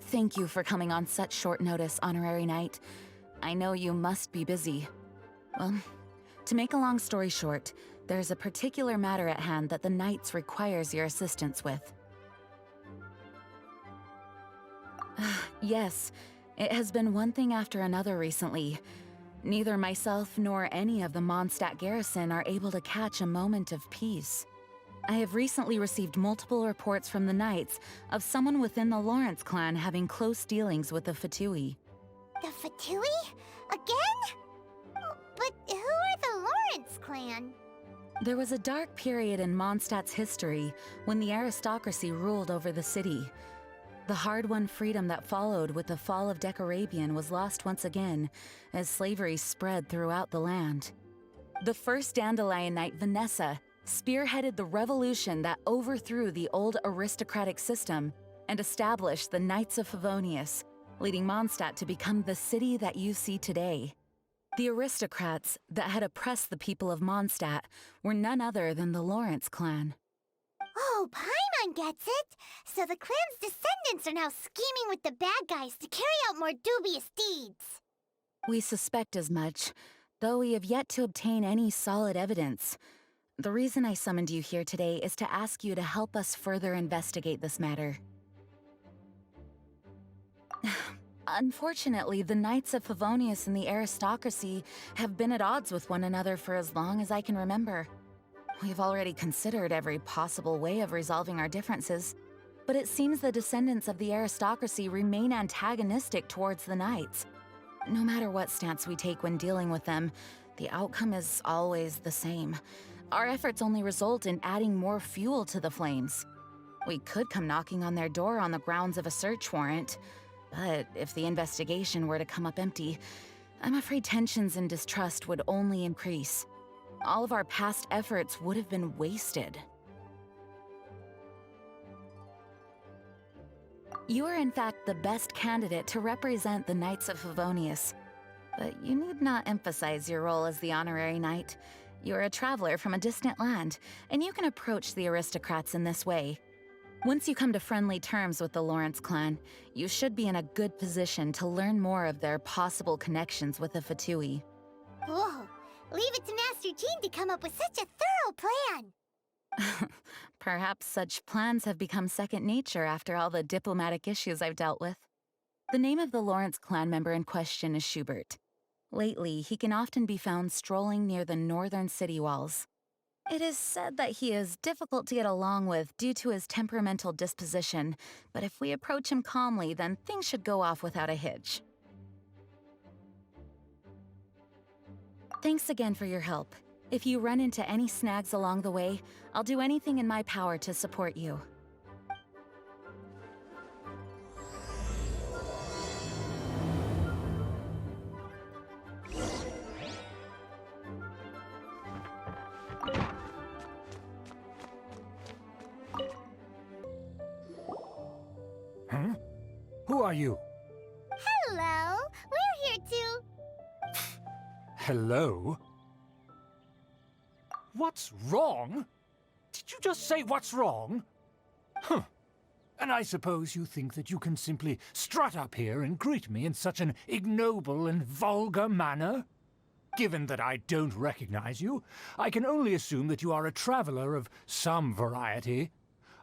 Thank you for coming on such short notice, Honorary Knight. I know you must be busy. Well, to make a long story short, there's a particular matter at hand that the Knights requires your assistance with. Yes, it has been one thing after another recently. Neither myself nor any of the Mondstadt garrison are able to catch a moment of peace. I have recently received multiple reports from the Knights of someone within the Lawrence clan having close dealings with the Fatui. The Fatui? Again? But who are the Lawrence clan? There was a dark period in Mondstadt's history when the aristocracy ruled over the city. The hard-won freedom that followed with the fall of Decarabian was lost once again as slavery spread throughout the land. The first Dandelion Knight, Vanessa, spearheaded the revolution that overthrew the old aristocratic system and established the Knights of Favonius, leading Mondstadt to become the city that you see today. The aristocrats that had oppressed the people of Mondstadt were none other than the Lawrence clan. Oh, Paimon gets it! So the clan's descendants are now scheming with the bad guys to carry out more dubious deeds. We suspect as much, though we have yet to obtain any solid evidence. The reason I summoned you here today is to ask you to help us further investigate this matter. Unfortunately, the Knights of Favonius and the aristocracy have been at odds with one another for as long as I can remember. We've already considered every possible way of resolving our differences, but it seems the descendants of the aristocracy remain antagonistic towards the Knights. No matter what stance we take when dealing with them, the outcome is always the same. Our efforts only result in adding more fuel to the flames. We could come knocking on their door on the grounds of a search warrant, but if the investigation were to come up empty, I'm afraid tensions and distrust would only increase. All of our past efforts would have been wasted. You are in fact the best candidate to represent the Knights of Favonius, but you need not emphasize your role as the Honorary Knight. You're a traveler from a distant land, and you can approach the aristocrats in this way. Once you come to friendly terms with the Lawrence clan, you should be in a good position to learn more of their possible connections with the Fatui. Whoa! Leave it to Master Jean to come up with such a thorough plan! Perhaps such plans have become second nature after all the diplomatic issues I've dealt with. The name of the Lawrence clan member in question is Schubert. Lately, he can often be found strolling near the northern city walls. It is said that he is difficult to get along with due to his temperamental disposition, but if we approach him calmly, then things should go off without a hitch. Thanks again for your help. If you run into any snags along the way, I'll do anything in my power to support you. Huh? Who are you? Hello! We're here to... Hello? What's wrong? Did you just say what's wrong? Huh. And I suppose you think that you can simply strut up here and greet me in such an ignoble and vulgar manner? Given that I don't recognize you, I can only assume that you are a traveler of some variety.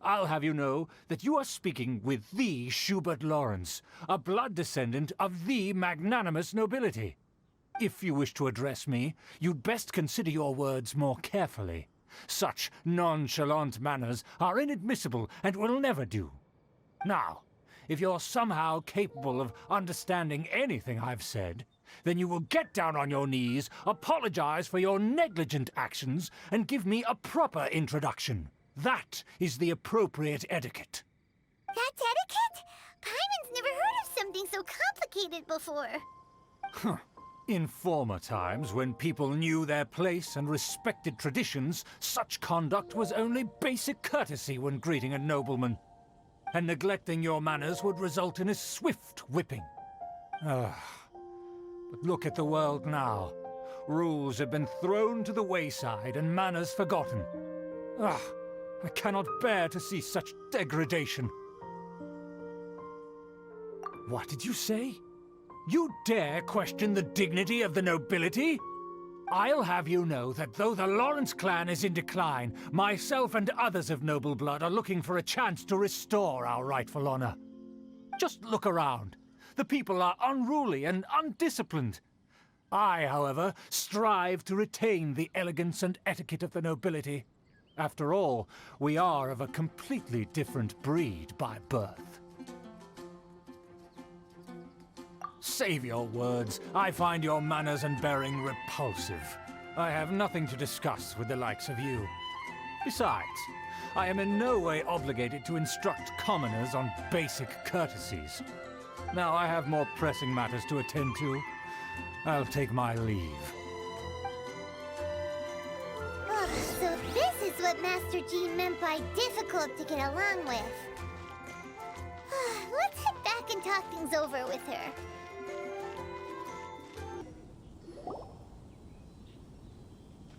I'll have you know that you are speaking with the Schubert Lawrence, a blood descendant of the magnanimous nobility. If you wish to address me, you'd best consider your words more carefully. Such nonchalant manners are inadmissible and will never do. Now, if you're somehow capable of understanding anything I've said, then you will get down on your knees, apologize for your negligent actions, and give me a proper introduction. That is the appropriate etiquette. That's etiquette? Paimon's never heard of something so complicated before. Huh. In former times, when people knew their place and respected traditions, such conduct was only basic courtesy when greeting a nobleman. And neglecting your manners would result in a swift whipping. But look at the world now. Rules have been thrown to the wayside and manners forgotten. I cannot bear to see such degradation. What did you say? You dare question the dignity of the nobility? I'll have you know that though the Lawrence clan is in decline, myself and others of noble blood are looking for a chance to restore our rightful honor. Just look around. The people are unruly and undisciplined. I, however, strive to retain the elegance and etiquette of the nobility. After all, we are of a completely different breed by birth. Save your words. I find your manners and bearing repulsive. I have nothing to discuss with the likes of you. Besides, I am in no way obligated to instruct commoners on basic courtesies. Now I have more pressing matters to attend to. I'll take my leave. So this is what Master Jean meant by difficult to get along with. Let's head back and talk things over with her.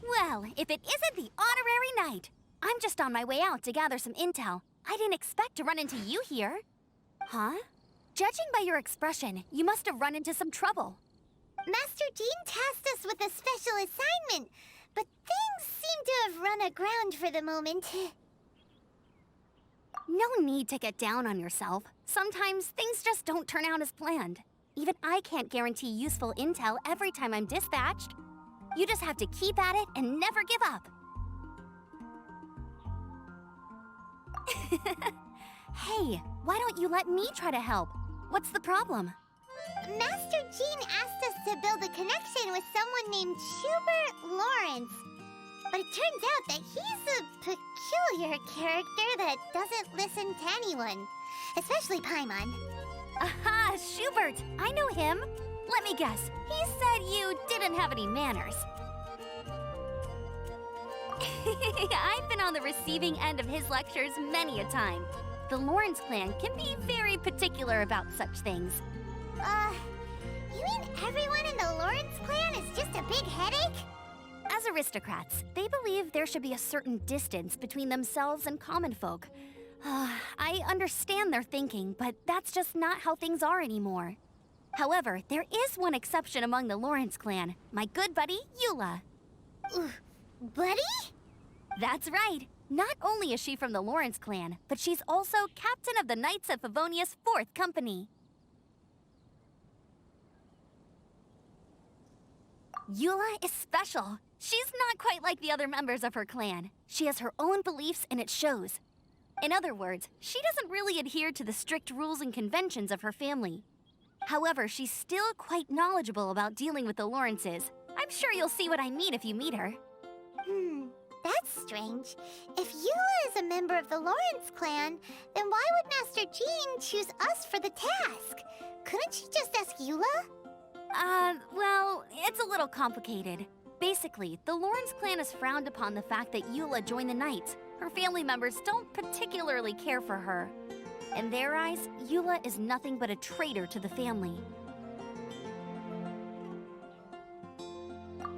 Well, if it isn't the honorary knight. I'm just on my way out to gather some intel. I didn't expect to run into you here. Huh? Judging by your expression, you must have run into some trouble. Master Jean tasked us with a special assignment, but things seem to have run aground for the moment. No need to get down on yourself. Sometimes things just don't turn out as planned. Even I can't guarantee useful intel every time I'm dispatched. You just have to keep at it and never give up. Hey, why don't you let me try to help? What's the problem? Master Jean asked us to build a connection with someone named Schubert Lawrence. But it turns out that he's a peculiar character that doesn't listen to anyone, especially Paimon. Aha, Schubert! I know him. Let me guess, he said you didn't have any manners. I've been on the receiving end of his lectures many a time. The Lawrence clan can be very particular about such things. You mean everyone in the Lawrence clan is just a big headache? As aristocrats, they believe there should be a certain distance between themselves and common folk. I understand their thinking, but that's just not how things are anymore. However, there is one exception among the Lawrence clan, my good buddy, Eula. Buddy? That's right. Not only is she from the Lawrence clan, but she's also captain of the Knights of Favonia's 4th Company. Eula is special. She's not quite like the other members of her clan. She has her own beliefs and it shows. In other words, she doesn't really adhere to the strict rules and conventions of her family. However, she's still quite knowledgeable about dealing with the Lawrences. I'm sure you'll see what I mean if you meet her. That's strange. If Eula is a member of the Lawrence clan, then why would Master Jean choose us for the task? Couldn't she just ask Eula? Well, it's a little complicated. Basically, the Lawrence clan has frowned upon the fact that Eula joined the Knights. Her family members don't particularly care for her. In their eyes, Eula is nothing but a traitor to the family.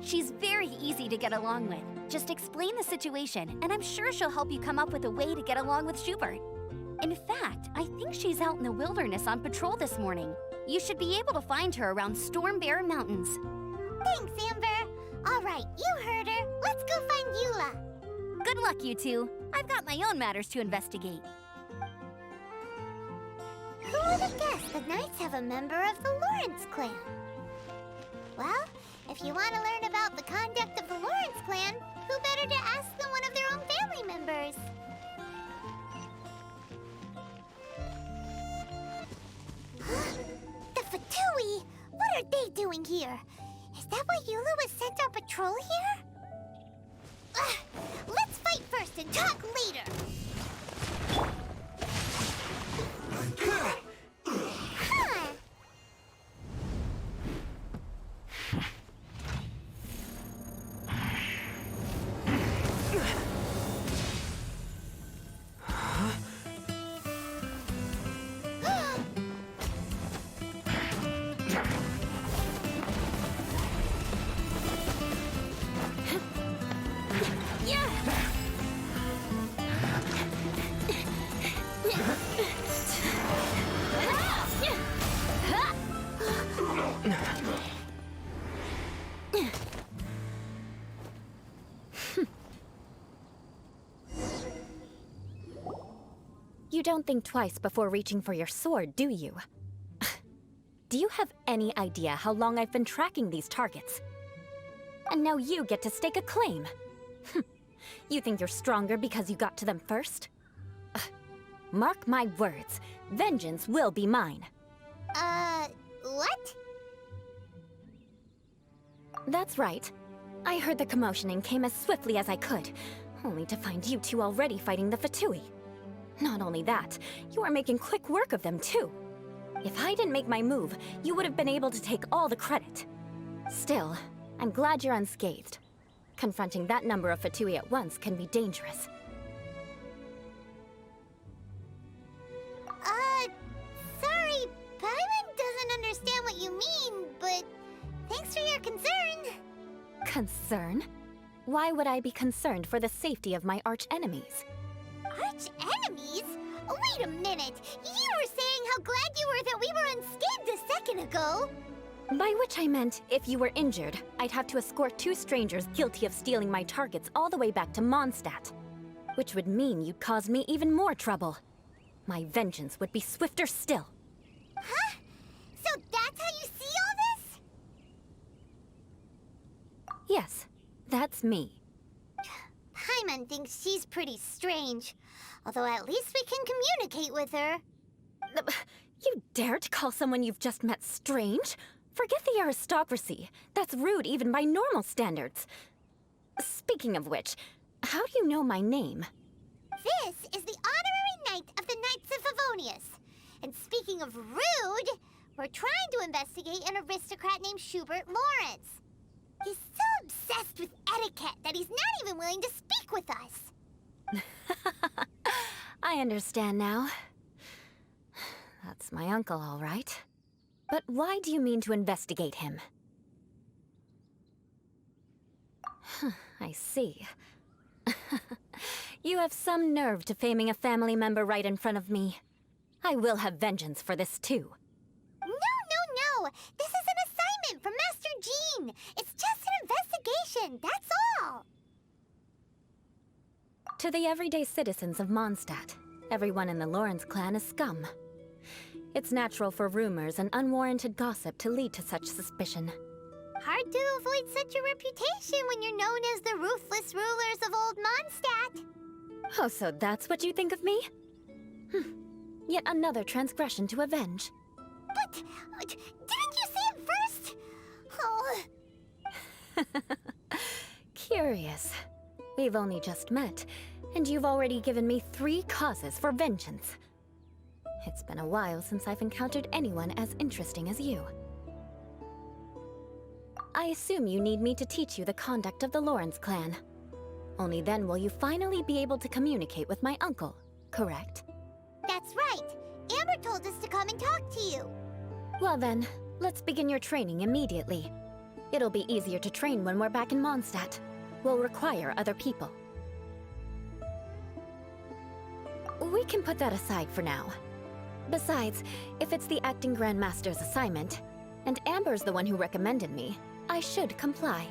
She's very easy to get along with. Just explain the situation, and I'm sure she'll help you come up with a way to get along with Schubert. In fact, I think she's out in the wilderness on patrol this morning. You should be able to find her around Stormbear Mountains. Thanks, Amber. All right, you heard her. Let's go find Eula. Good luck, you two. I've got my own matters to investigate. Who would have guessed the Knights have a member of the Lawrence clan? Well, if you want to learn about the conduct of the Lawrence clan, who better to ask than one of their own family members? The Fatui! What are they doing here? Is that why Eula was sent on patrol here? Let's fight first and talk later! You don't think twice before reaching for your sword, do you? Do you have any idea how long I've been tracking these targets? And now you get to stake a claim. You think you're stronger because you got to them first? Mark my words, vengeance will be mine. What? That's right. I heard the commotion and came as swiftly as I could, only to find you two already fighting the Fatui. Not only that, you are making quick work of them too. If I didn't make my move, you would have been able to take all the credit. Still, I'm glad you're unscathed. Confronting that number of Fatui at once can be dangerous. Sorry, Paimon doesn't understand what you mean, but thanks for your concern. Concern? Why would I be concerned for the safety of my arch-enemies? Arch-enemies? Wait a minute! You were saying how glad you were that we were unscathed a second ago! By which I meant, if you were injured, I'd have to escort 2 strangers guilty of stealing my targets all the way back to Mondstadt. Which would mean you'd cause me even more trouble. My vengeance would be swifter still. Huh? So that's how you see all this? Yes, that's me. Paimon thinks she's pretty strange. Although at least we can communicate with her. You dare to call someone you've just met strange? Forget the aristocracy. That's rude even by normal standards. Speaking of which, how do you know my name? This is the honorary knight of the Knights of Favonius. And speaking of rude, we're trying to investigate an aristocrat named Schubert Lawrence. He's so obsessed with etiquette that he's not even willing to speak with us. I understand now. That's my uncle, all right. But why do you mean to investigate him? I see. You have some nerve to faming a family member right in front of me. I will have vengeance for this too. No! This is an assignment from Master Jean! It's just an investigation, that's all! To the everyday citizens of Mondstadt, everyone in the Lawrence clan is scum. It's natural for rumors and unwarranted gossip to lead to such suspicion. Hard to avoid such a reputation when you're known as the ruthless rulers of Old Mondstadt. Oh, so that's what you think of me? Yet another transgression to avenge. But, didn't you say it first? Oh. Curious. We've only just met, and you've already given me 3 causes for vengeance. It's been a while since I've encountered anyone as interesting as you. I assume you need me to teach you the conduct of the Lawrence clan. Only then will you finally be able to communicate with my uncle, correct? That's right. Amber told us to come and talk to you. Well then, let's begin your training immediately. It'll be easier to train when we're back in Mondstadt. We'll require other people. We can put that aside for now. Besides, if it's the acting Grandmaster's assignment, and Amber's the one who recommended me, I should comply.